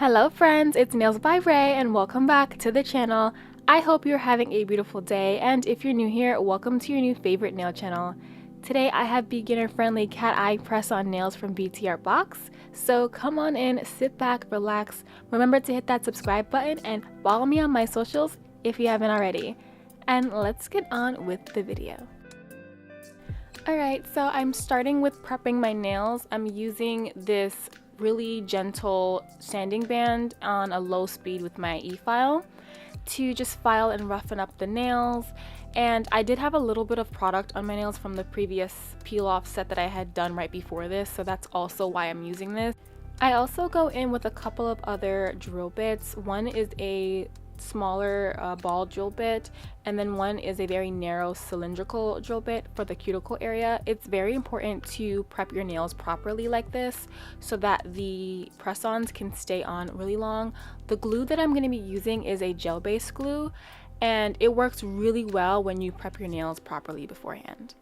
Hello friends, it's Nails by Ray and welcome back to the channel. I hope you're having a beautiful day, and if you're new here, welcome to your new favorite nail channel. Today I have beginner friendly cat eye press on nails from BTArtbox, so come on in, sit back, relax, remember to hit that subscribe button and follow me on my socials if you haven't already. And let's get on with the video. Alright, so I'm starting with prepping my nails. I'm using this really gentle sanding band on a low speed with my e-file to just file and roughen up the nails. And I did have a little bit of product on my nails from the previous peel off set that I had done right before this, so that's also why I'm using this. I also go in with a couple of other drill bits. One is a smaller ball drill bit, and then one is a very narrow cylindrical drill bit for the cuticle area. It's very important to prep your nails properly like this so that the press-ons can stay on really long. The glue that I'm going to be using is a gel-based glue, and it works really well when you prep your nails properly beforehand.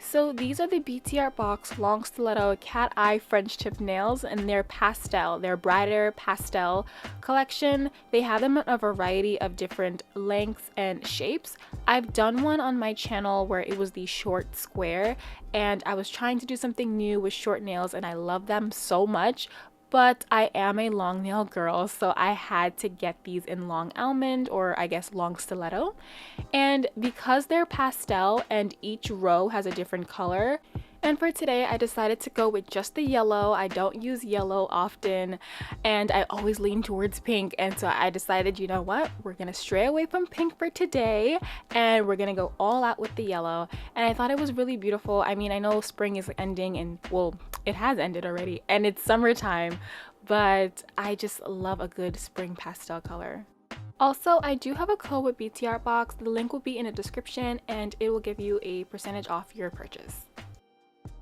So these are the BTArtbox long stiletto cat eye French tip nails, and they're pastel. They're brighter pastel collection. They have them in a variety of different lengths and shapes. I've done one on my channel where it was the short square, and I was trying to do something new with short nails and I love them so much. But I am a long nail girl, so I had to get these in long almond, or I guess long stiletto. And because they're pastel and each row has a different color, and for today I decided to go with just the yellow. I don't use yellow often and I always lean towards pink, and so I decided, you know what, we're gonna stray away from pink for today and we're gonna go all out with the yellow. And I thought it was really beautiful. I mean, I know spring is ending, and well, it has ended already and it's summertime, but I just love a good spring pastel color. Also, I do have a code with BTArtbox. The link will be in the description and it will give you a percentage off your purchase.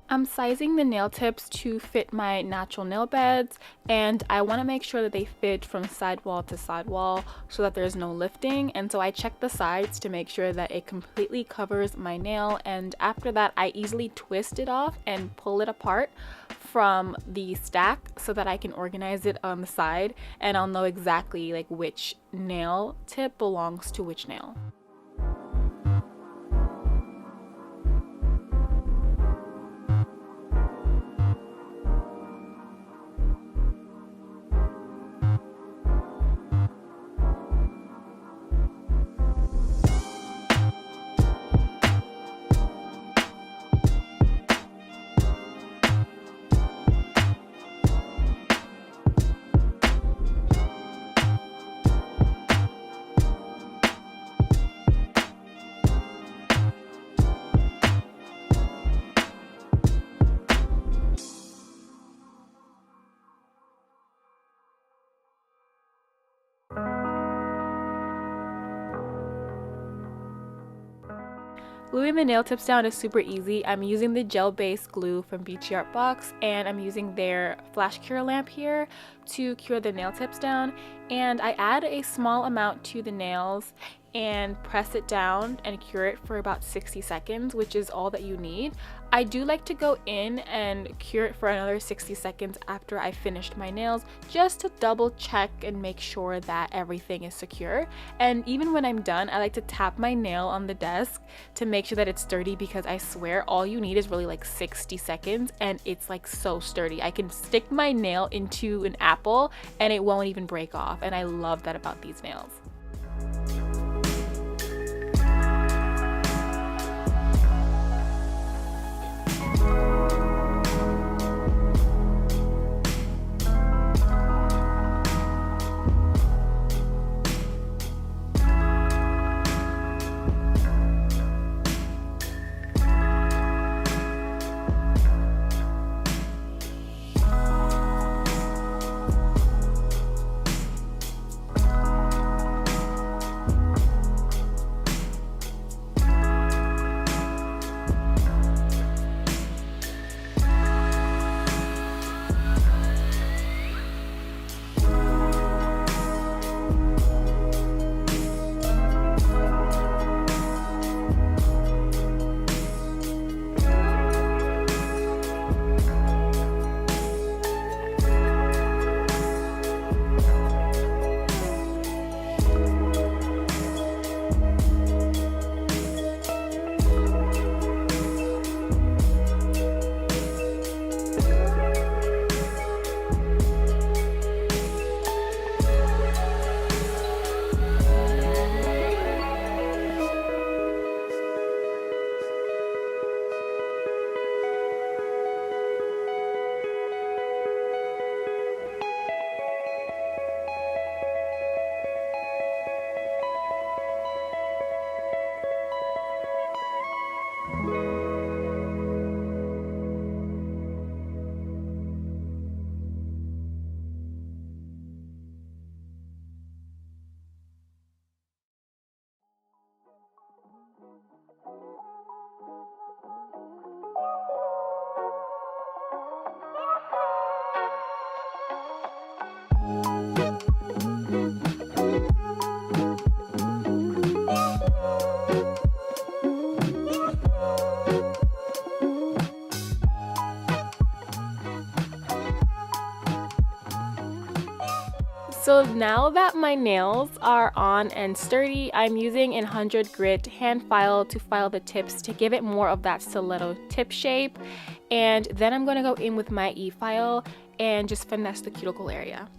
I'm sizing the nail tips to fit my natural nail beds, and I want to make sure that they fit from sidewall to sidewall so that there's no lifting. And so I check the sides to make sure that it completely covers my nail, and after that I easily twist it off and pull it apart from the stack so that I can organize it on the side, and I'll know exactly like which nail tip belongs to which nail. Gluing the nail tips down is super easy. I'm using the gel-based glue from BTArtbox, and I'm using their flash cure lamp here to cure the nail tips down. And I add a small amount to the nails and press it down and cure it for about 60 seconds, which is all that you need. I do like to go in and cure it for another 60 seconds after I finished my nails, just to double check and make sure that everything is secure. And even when I'm done, I like to tap my nail on the desk to make sure that it's sturdy, because I swear all you need is really like 60 seconds and it's like so sturdy. I can stick my nail into an apple and it won't even break off, and I love that about these nails. So now that my nails are on and sturdy, I'm using an 100 grit hand file to file the tips to give it more of that stiletto tip shape. And then I'm going to go in with my e-file and just finesse the cuticle area.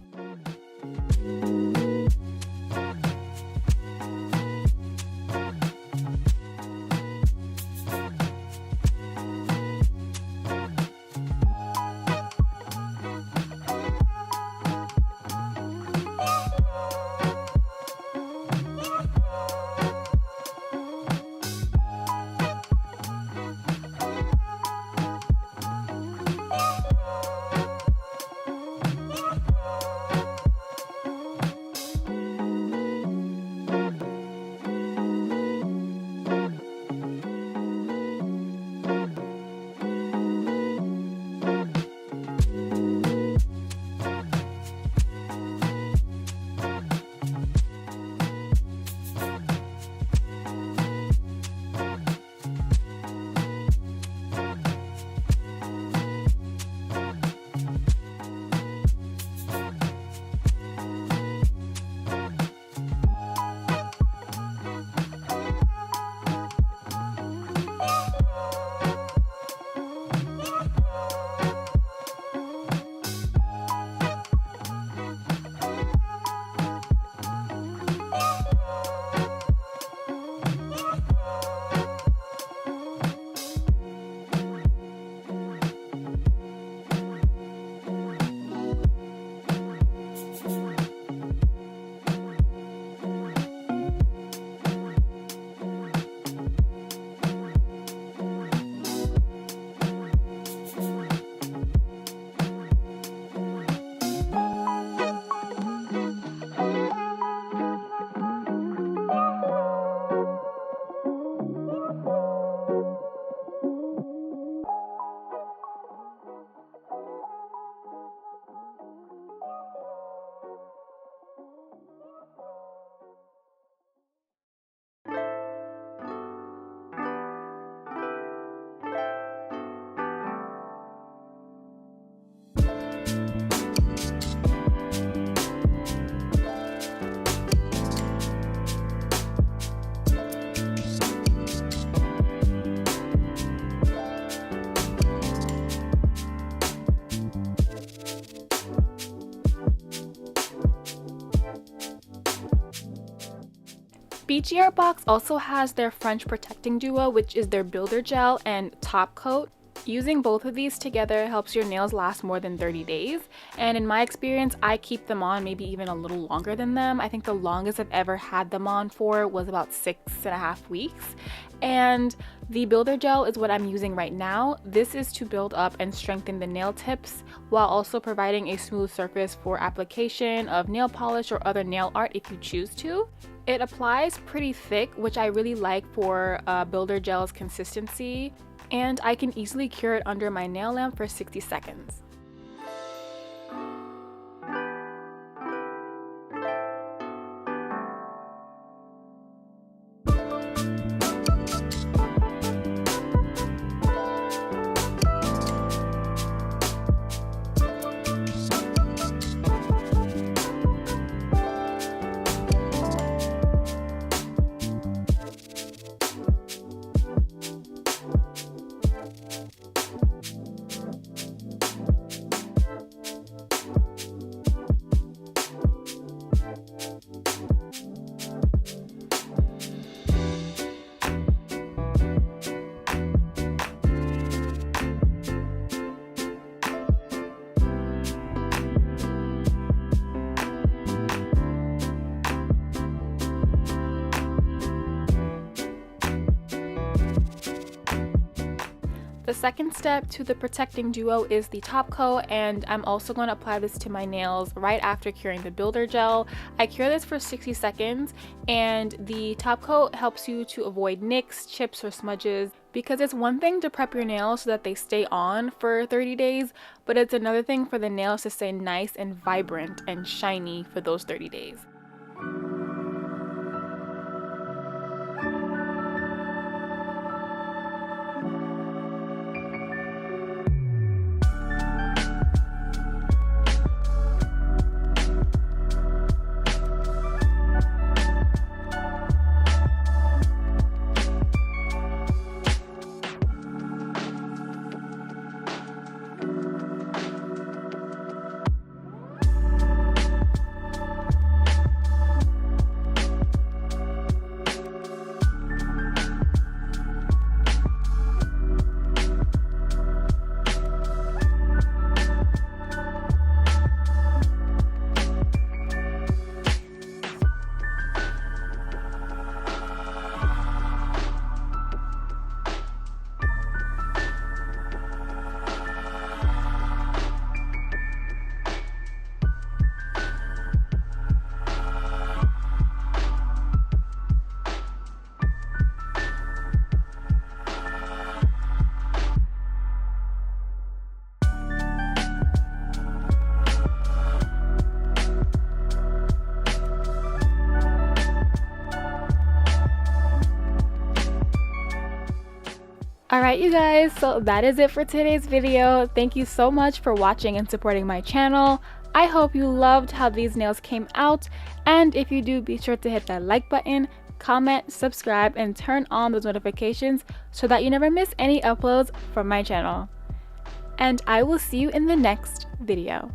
BTArtbox also has their French protecting duo, which is their builder gel and top coat. Using both of these together helps your nails last more than 30 days, and in my experience I keep them on maybe even a little longer than them. I think the longest I've ever had them on for was about 6.5 weeks. And the builder gel is what I'm using right now. This is to build up and strengthen the nail tips while also providing a smooth surface for application of nail polish or other nail art if you choose to. It applies pretty thick, which I really like for builder gel's consistency, and I can easily cure it under my nail lamp for 60 seconds. The second step to the protecting duo is the top coat, and I'm also going to apply this to my nails right after curing the builder gel. I cure this for 60 seconds, and the top coat helps you to avoid nicks, chips, or smudges, because it's one thing to prep your nails so that they stay on for 30 days, but it's another thing for the nails to stay nice and vibrant and shiny for those 30 days. Alright you guys, so that is it for today's video. Thank you so much for watching and supporting my channel. I hope you loved how these nails came out, and if you do, be sure to hit that like button, comment, subscribe, and turn on those notifications so that you never miss any uploads from my channel. And I will see you in the next video.